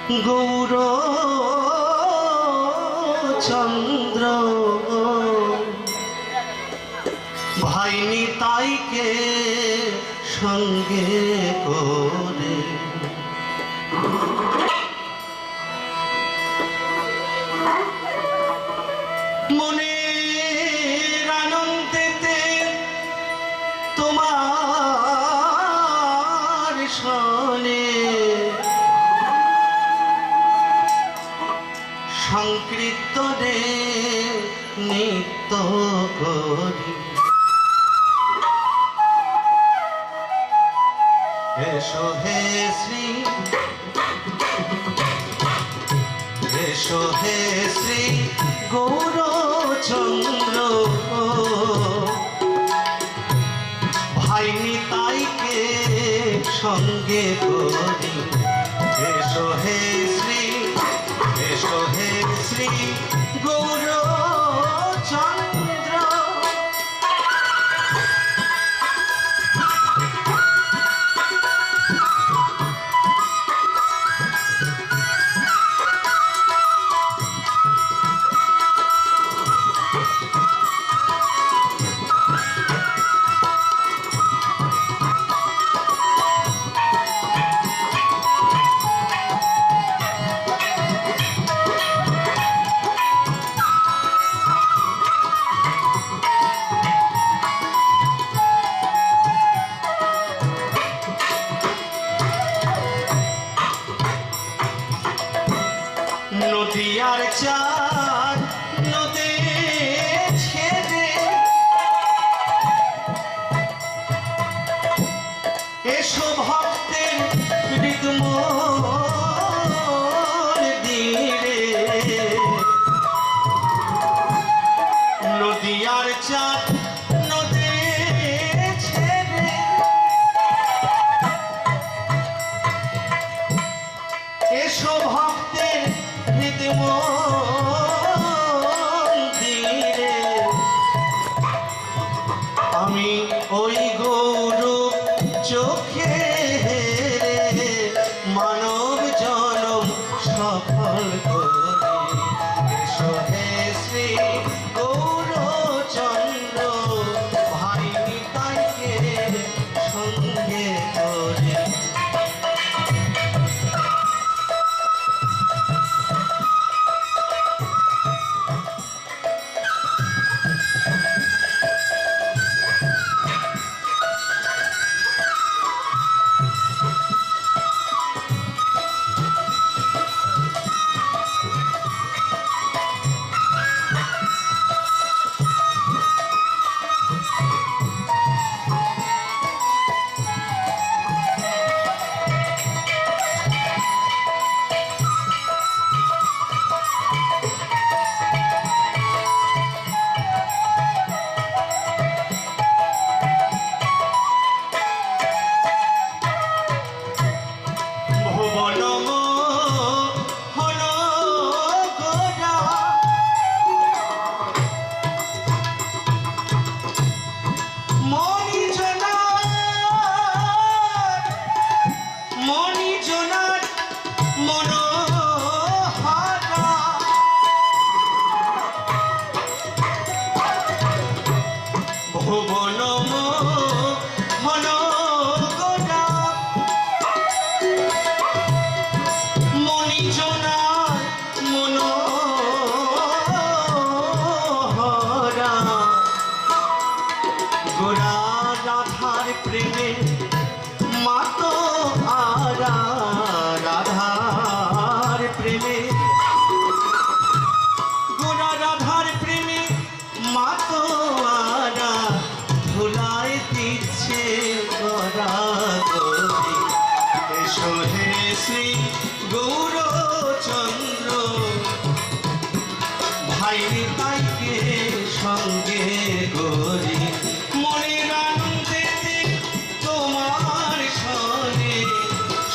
গৌর চন্দ্র ভাই নিতাইকে সঙ্গে করে মনের আনন্দেতে তোমার সনে সংকীর্তনে নিত্য করি। এসো হে শ্রী, এসো হে শ্রী গৌরচন্দ্র ভাই নিতাইকে সঙ্গে করি। এসো হে শ্রী, এসো হে শ্রী গৌরচন্দ্র নদিয়ার চার নদী ছেড়ে এসো ভক্তের হৃদমোর দিরে। নদিয়ার চার নদী ছেড়ে এসো ভক্তের মন্দিরে। আমি ওই গৌরব চোখে মানব জনম সফল করি। এসো হে শ্রী গৌরচন্দ্র ভাই নিতাইকে সঙ্গে করে। রাধার প্রেমে মাতো আরা, রাধার প্রেমে গোরা, রাধার প্রেমে মাতো আরা ভুলাই দিচ্ছে গোরা গরি। এসো হে শ্রী গৌরচন্দ্র ভাই নিতাইকে সঙ্গে করি। মনের আনন্দেতে তোমার সনে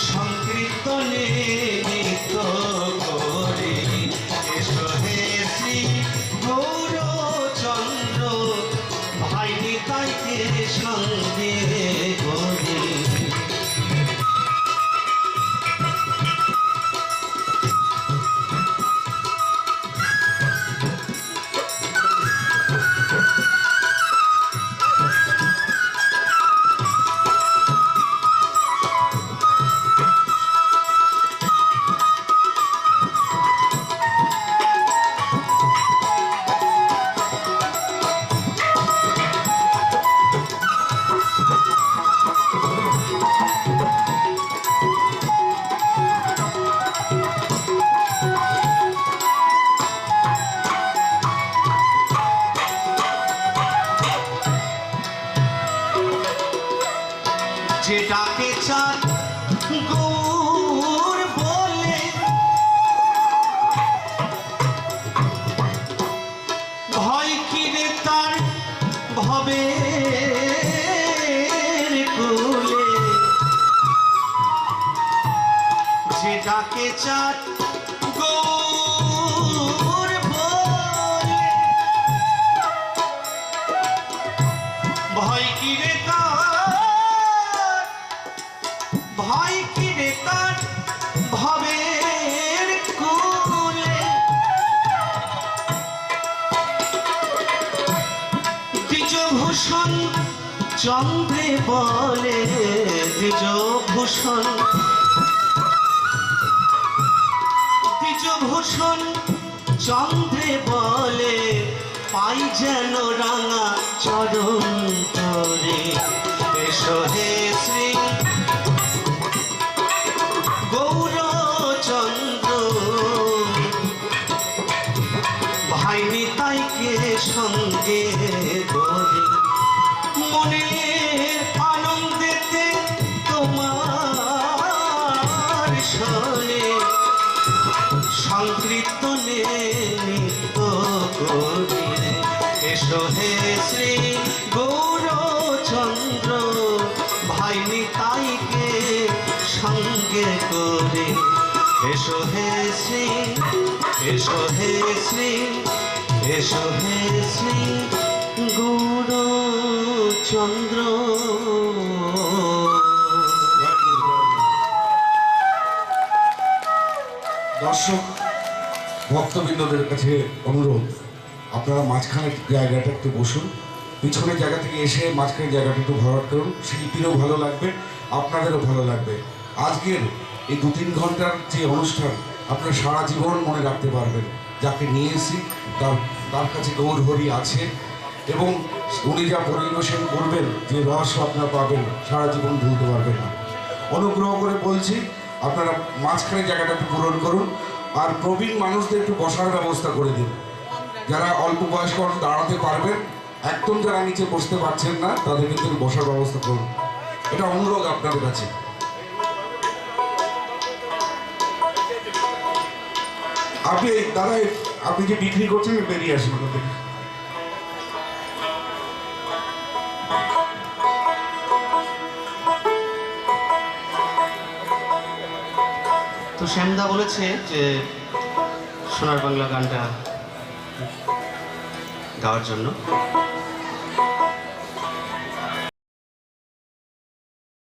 সংকীর্তনে নিত্য করি। এসো হে শ্রী গৌরচন্দ্র ভাই নিতাইকে সঙ্গে করি। যে ডাকে চাঁদ গৌর বলে, ভয় কি রে তার, ভয় কি রে তার ভবের কুলে। দ্বিজভূষণ চন্দ্রে বলে, দ্বিজভূষণ দ্বিজভূষণ চন্দ্রে বলে, পাই যেন রাঙা চরণ তরে। এসো হে শ্রী গৌরচন্দ্র, ভাই নিতাইকে সঙ্গে করে। মনের আনন্দেতে তোমার সনে সংকীর্তনে নৃত্য করি। এসো হে শ্রী গৌরচন্দ্র, ভাই নিতাইকে সঙ্গে করে। এসো হে শ্রী, এসো হে শ্রী, এসো হে শ্রী গৌরচন্দ্র। দর্শক ভক্তবৃন্দদের কাছে অনুরোধ, আপনারা মাঝখানের জায়গাটা একটু বসুন, পিছনের জায়গা থেকে এসে মাঝখানের জায়গাটা একটু ভরাট করুন। শিল্পীরও ভালো লাগবে, আপনাদেরও ভালো লাগবে। আজকের এই 2-3 ঘন্টার যে অনুষ্ঠান আপনারা সারা জীবন মনে রাখতে পারবেন। যাকে নিয়ে এসেছি তার কাছে গৌর হরি আছে, এবং উনি যা পরিবেশন করবেন যে রহস্য আপনারা পাবেন সারা জীবন ভুলতে পারবেন না। অনুগ্রহ করে বলছি আপনারা মাঝখানের জায়গাটা একটু পূরণ করুন, আর প্রবীণ মানুষদের একটু বসার ব্যবস্থা করে দিন। যারা অল্প বয়স্ক দাঁড়াতে পারবেন, একদম যারা নিচে বসতে পারছেন না তাদের কিন্তু বসার ব্যবস্থা করুন, এটা অনুরোধ আপনাদের কাছে। আপনি দাদা, আপনি যে বিক্রি করছেন বেরিয়ে আসেন ওখান থেকে। তো শ্যামদা বলেছে যে সোনার বাংলা গানটা গাওয়ার জন্য।